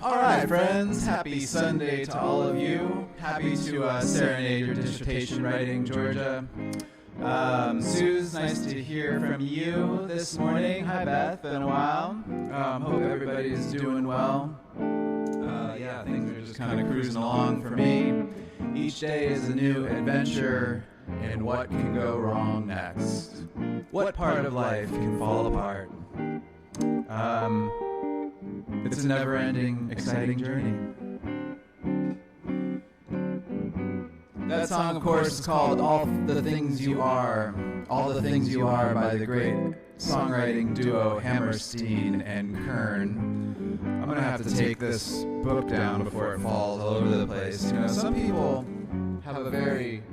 All right, friends. Happy Sunday to all of you. Happy to serenade your dissertation writing, Georgia. Suze, nice to hear from you this morning. Hi, Beth. Been a while. Hope everybody's doing well. Yeah, things are just kind of cruising along for me. Each day is a new adventure in what can go wrong next. What part of life can fall apart? It's a never-ending, exciting journey. That song, of course, is called All the Things You Are. All the Things You Are by the great songwriting duo Hammerstein and Kern. I'm going to have to take this book down before it falls all over the place. You know, some people have a very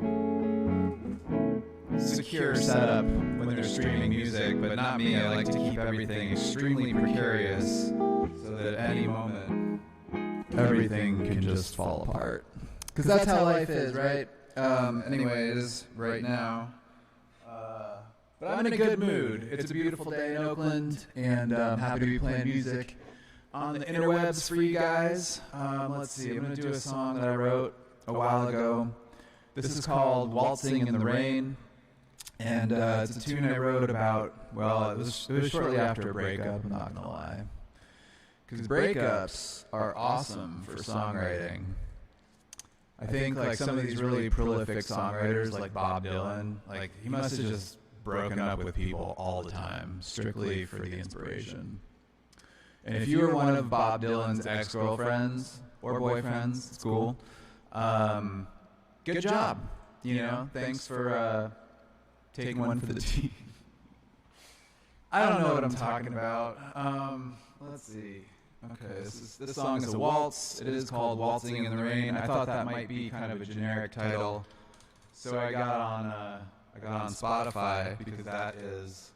secure setup when they're streaming music, but not me. I like to keep everything extremely precarious so that at any moment everything can just fall apart. Because that's how life is, right? Anyway, it is right now. But I'm in a good mood. It's a beautiful day in Oakland, and I'm happy to be playing music on the interwebs for you guys. Let's see, I'm going to do a song that I wrote a while ago. This is called Waltzing in the Rain, and it's a tune I wrote about, well, it was shortly after a breakup, I'm not going to lie. Because breakups are awesome for songwriting. I think like some of these really prolific songwriters like Bob Dylan, like he must have just broken up with people all the time, strictly for the inspiration. And if you were one of Bob Dylan's ex-girlfriends or boyfriends, it's cool. Good job. You know, thanks for taking one for the team. I don't know what I'm talking about. Let's see. Okay, this song is a waltz. It is called Waltzing in the Rain. I thought that might be kind of a generic title, so I got on Spotify because that is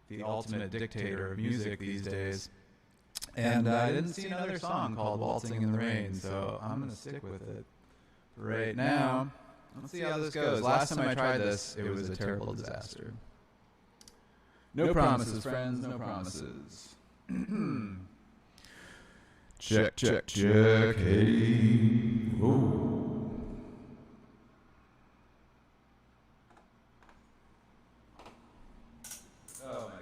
the ultimate dictator of music these days. And I didn't see another song called Waltzing in the Rain, so I'm gonna stick with it for right now. Let's see how this goes. Last time I tried this, it was a terrible disaster. No promises, friends. No promises. Check, check, check, hey, whoa. Oh my God.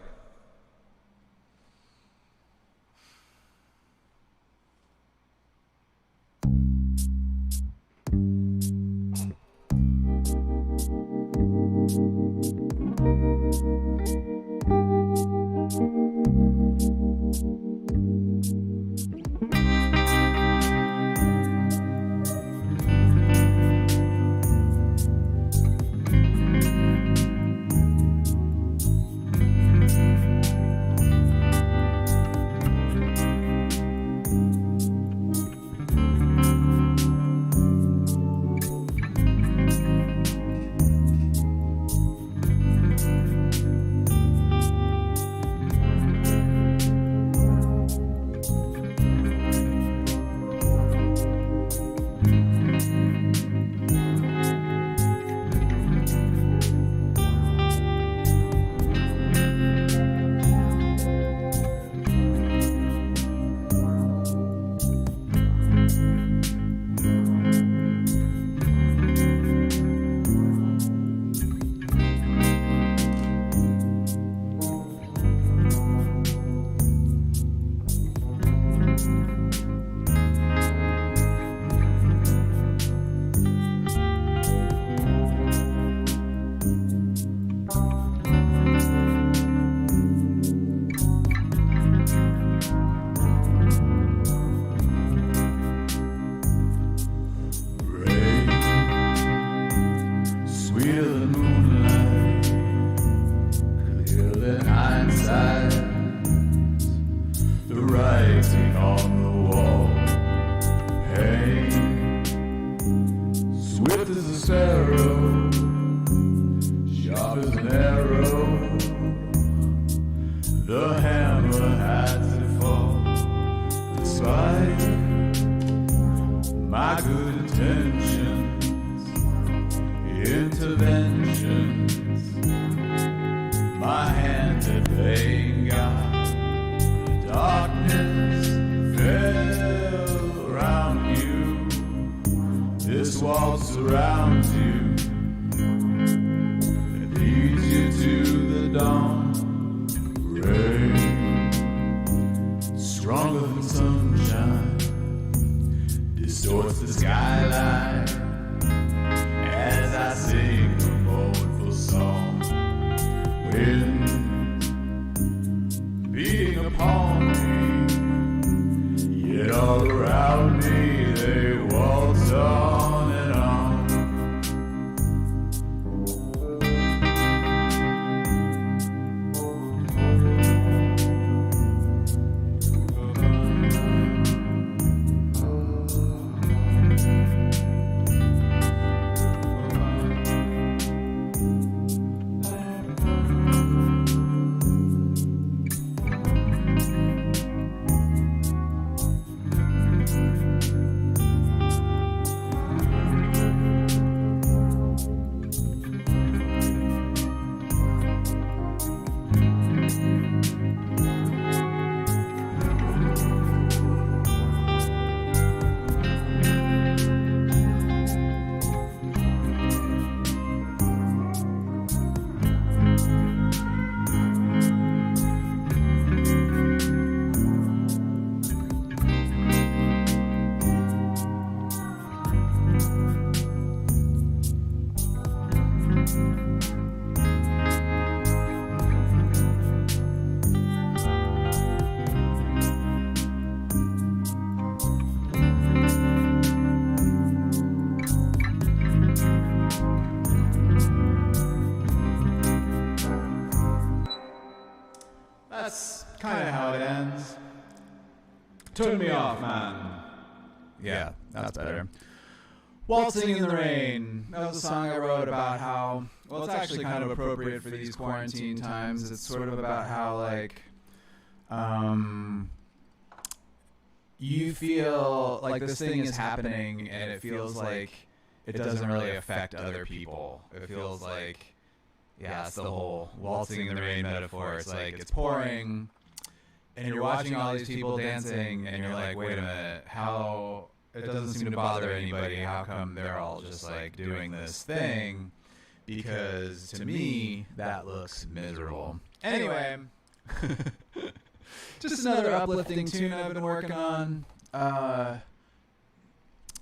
Darkness fell just waltz around you. It leads you to the dawn. Rain, stronger than sunshine, distorts the skyline as I sing a mournful song. Wind beating upon me, yet all around me they waltz on and on. That's kind of how it ends. Turn me off, man. Yeah, that's better. Waltzing in the Rain. That was a song I wrote about how, well, it's actually kind of appropriate for these quarantine times. It's sort of about how, like, you feel like this thing is happening and it feels like it doesn't really affect other people. It feels like, yeah, it's the whole waltzing in the rain metaphor. It's like it's pouring and you're watching all these people dancing and you're like, wait a minute, how it doesn't seem to bother anybody. How come they're all just like doing this thing? Because to me, that looks miserable. Anyway, just another uplifting tune I've been working on.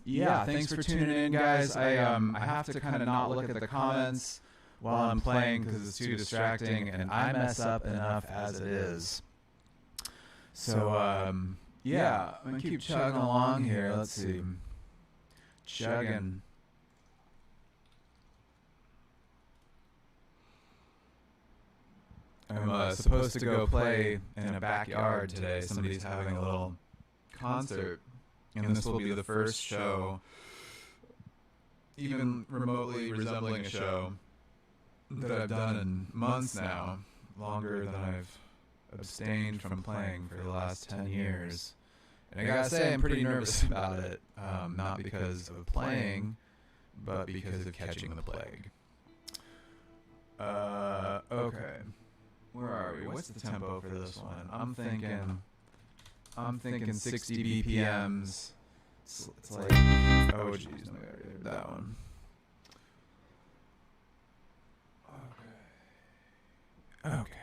Yeah, thanks for tuning in, guys. I have to kind of not look at the comments while I'm playing because it's too distracting, and I mess up enough as it is. So, yeah, I'm going to keep chugging along here. Let's see. Chugging. I'm supposed to go play in a backyard today. Somebody's having a little concert, and this will be the first show, even remotely resembling a show, that I've done in months now, longer than I've abstained from playing for the last 10 years. And I gotta say, I'm pretty nervous about it, not because of playing, but because of catching the plague. Okay. Where are we? What's the tempo for this one? I'm thinking 60 BPMs. It's like, oh geez, no, I already heard that one. Okay.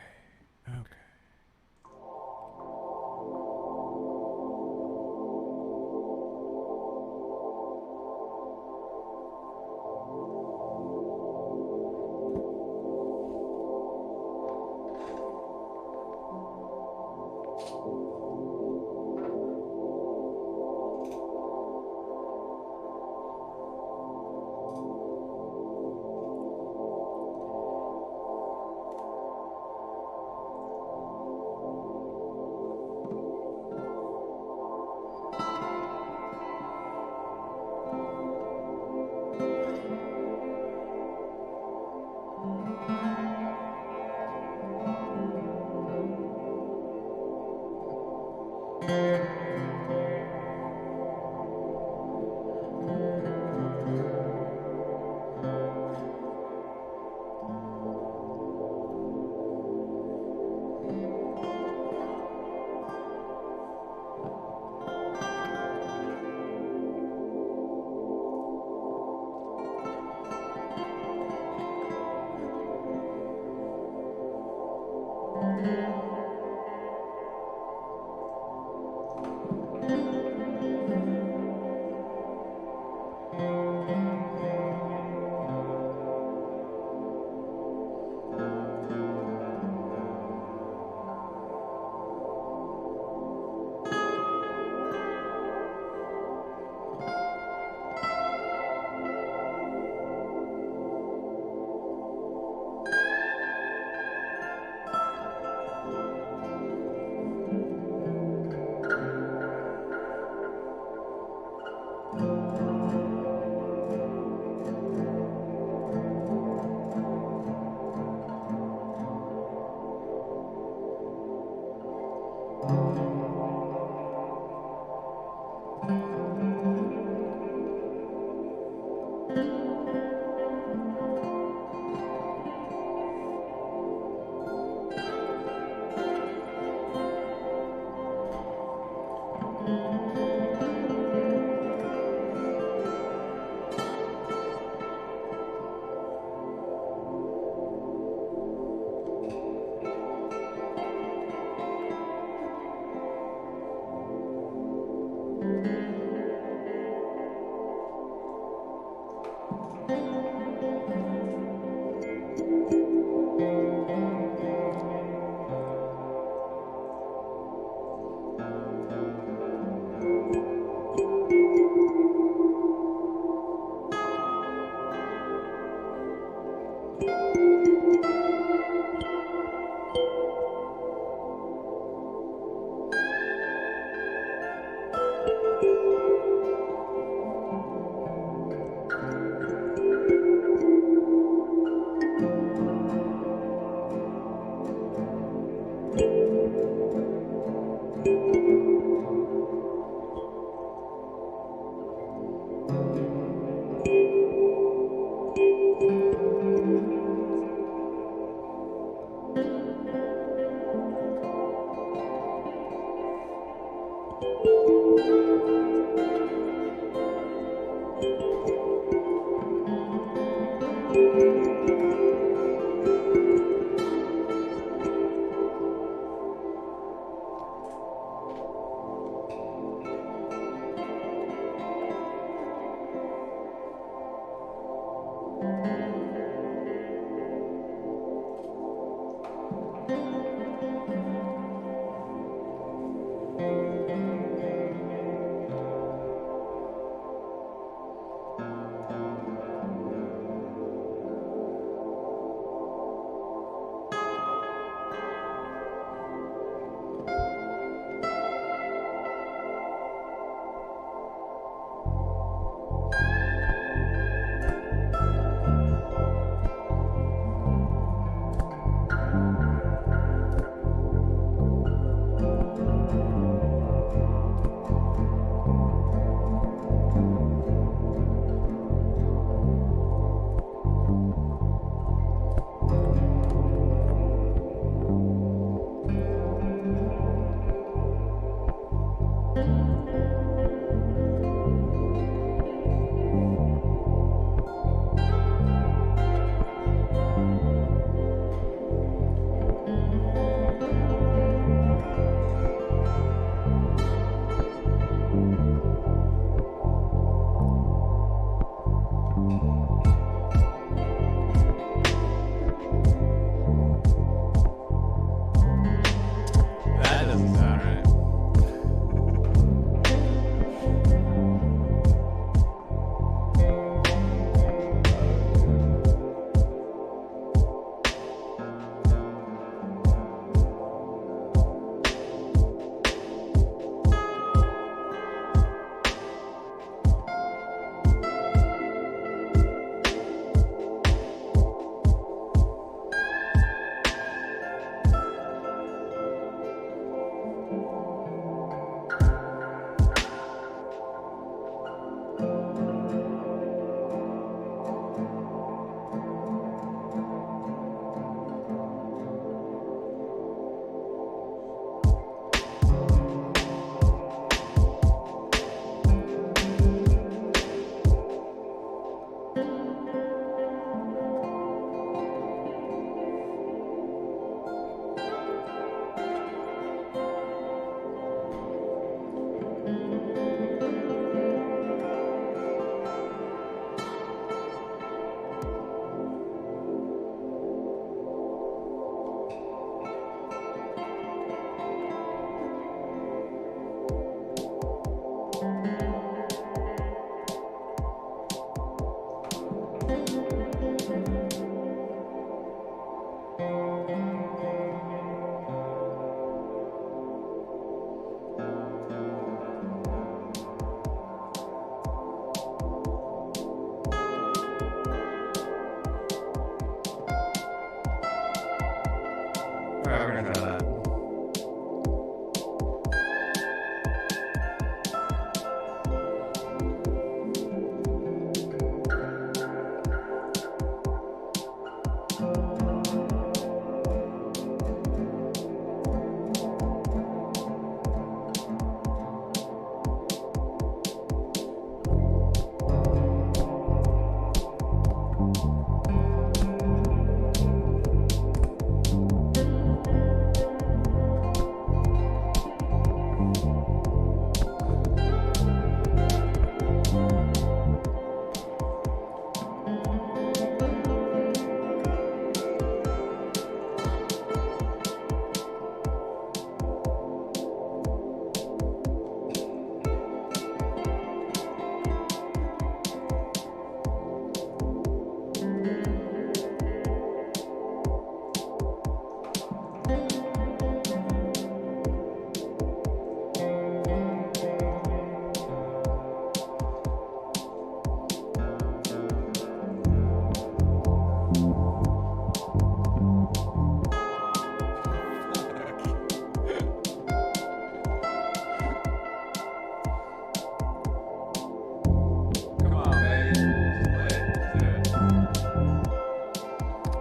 Alright, we're gonna try that.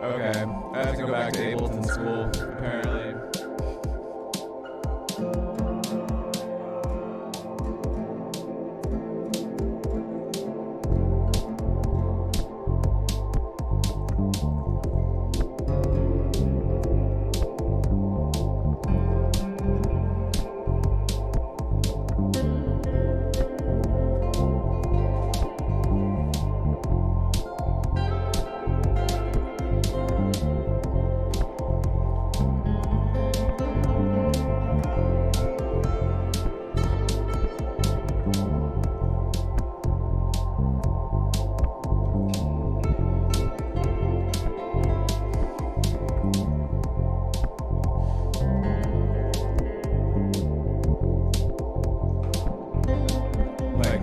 Okay, I have to go back to Ableton School, apparently.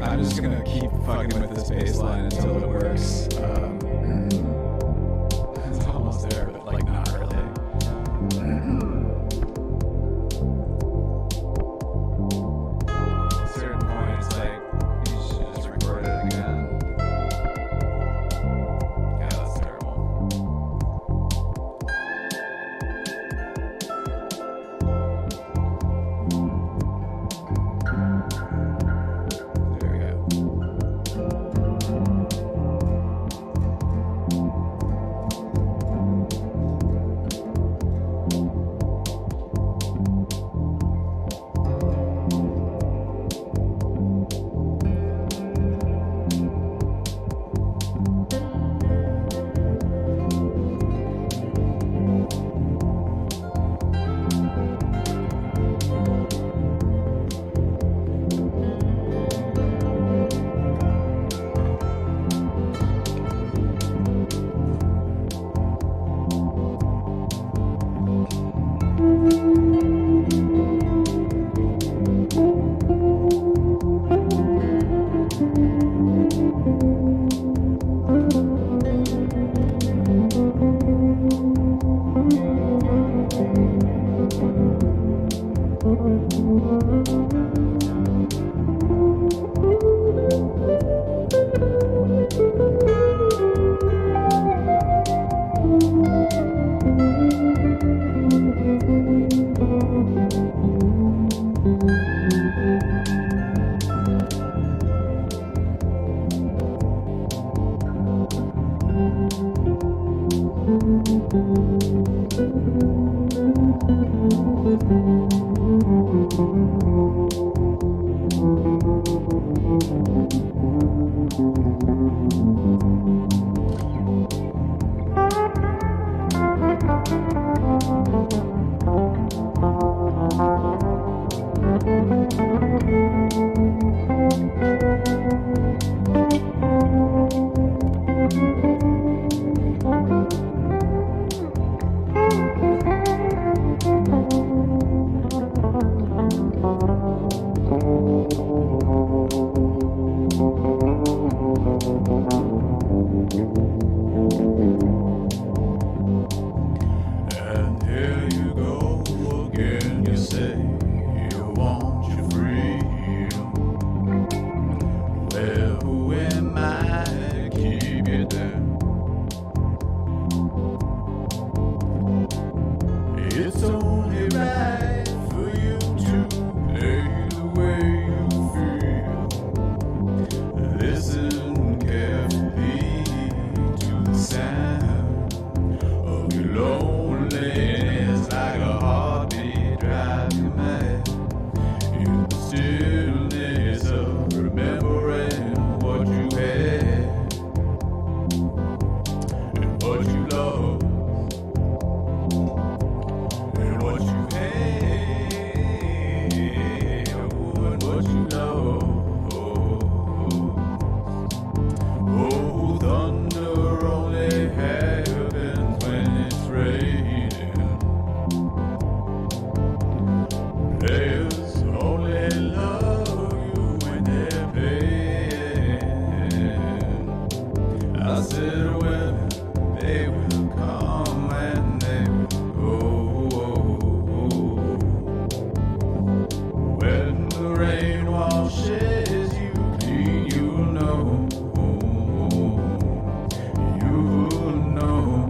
I'm just gonna keep fucking with this bass line until it works. It's almost there, but like not really. At a certain point, it's like you should just record it again. Yeah, that's terrible. There we go. And here you go again, you say you want your freedom. Well, who am I to keep you there? It's only right for you to play the way you feel. Listen carefully to the sound of your loneliness, like a heartbeat drive you mad. In the stillness of remembering what you had and what you loved and what you had and what you loved. Oh, thunder only happens when it's raining. Players only love you when they're playing. I said when they will come and they will go. When the rain washes you clean, you'll know. You'll know.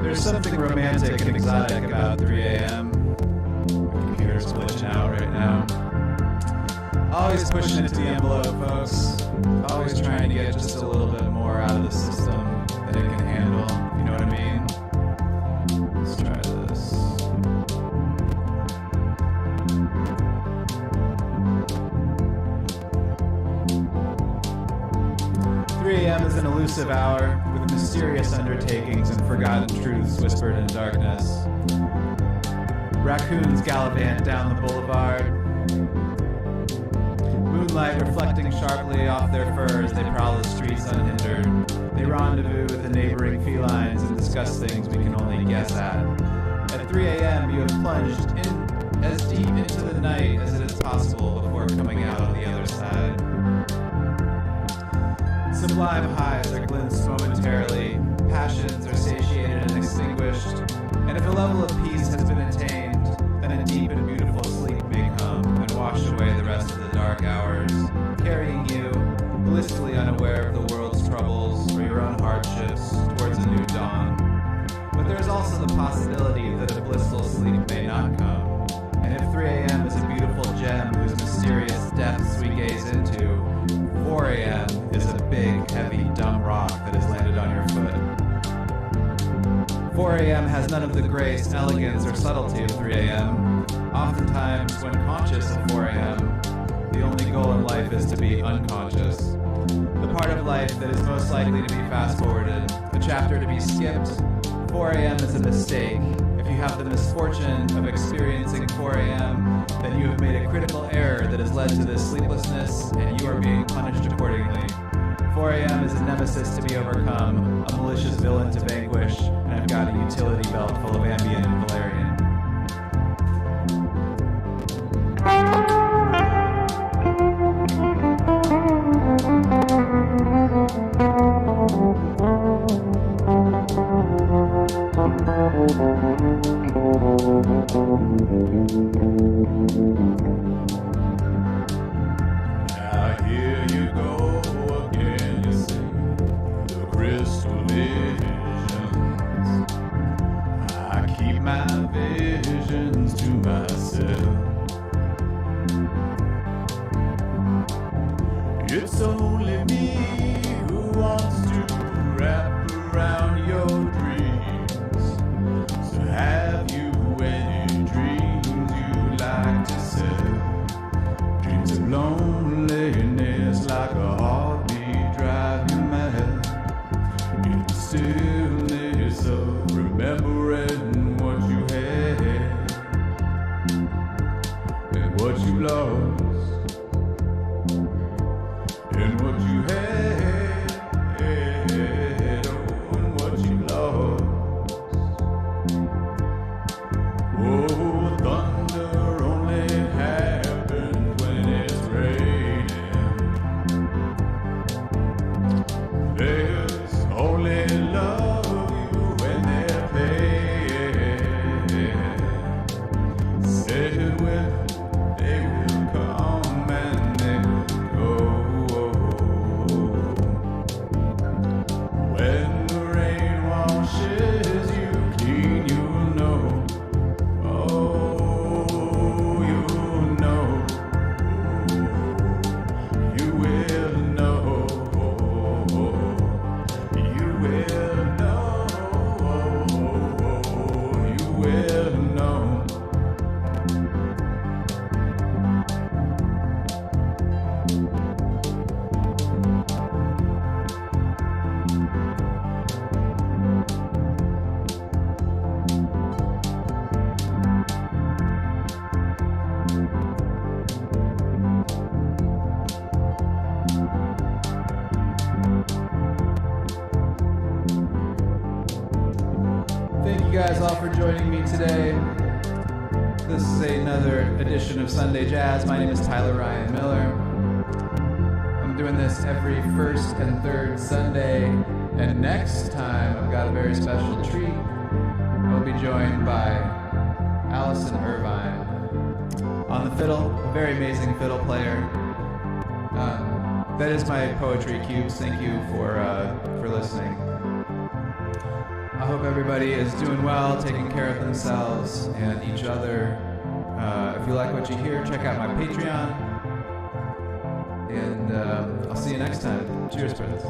There's something romantic and exotic about 3 a.m. My computer's glitching out right now. Always pushing it to the envelope, folks. Always trying to get just a little bit more out of the system than it can handle. elusive hour with mysterious undertakings and forgotten truths whispered in darkness. Raccoons gallivant down the boulevard, moonlight reflecting sharply off their fur as they prowl the streets unhindered. They rendezvous with the neighboring felines and discuss things we can only guess at. At 3 a.m., you have plunged in as deep into the night as it is possible before coming out on the other side. Sublime highs are glimpsed momentarily, passions are satiated and extinguished, and if a level of peace has been attained, then a deep and beautiful sleep may come and wash away the rest of the dark hours, carrying you, blissfully unaware of the world's troubles or your own hardships, towards a new dawn. But there is also the possibility that a blissful sleep may not come, and if 3 a.m. is a beautiful gem whose mysterious depths we gaze into, 4 a.m. is a big, heavy, dumb rock that has landed on your foot. 4 a.m. has none of the grace, elegance, or subtlety of 3 a.m. Oftentimes, when conscious of 4 a.m., the only goal in life is to be unconscious. The part of life that is most likely to be fast-forwarded, a chapter to be skipped. 4 a.m. is a mistake. If you have the misfortune of experiencing 4 a.m., then you have made a critical error that has led to this sleeplessness, and you are being punished accordingly. 4 a.m. is a nemesis to be overcome, a malicious villain to vanquish, and I've got a utility belt full of Ambien and Valerian. Now here you go again, you see the crystal visions. I keep my visions to myself. It's only me who wants to wrap around your dreams. So have you any dreams you like to sell? Dreams of loneliness like a heartbeat drive you mad. In the stillness of remembering what you had and what you lost. And what you had, oh, and what you lost. Oh, thunder only happens when it's raining. There's only love you when they're paying. Said when they will come and they will go. When the rain washes you clean, you'll know. Oh, you'll know. You will know. You will know. You will know. Thank you guys all for joining me today. This is another edition of Sunday Jazz. My name is Tyler Ryan Miller. I'm doing this every first and third Sunday, and next time I've got a very special treat. I'll be joined by Allison Irvine on the fiddle, a very amazing fiddle player. That is my Poetry Cubes. Thank you for listening. I hope everybody is doing well, taking care of themselves and each other. If you like what you hear, check out my Patreon. And I'll see you next time. Cheers, friends.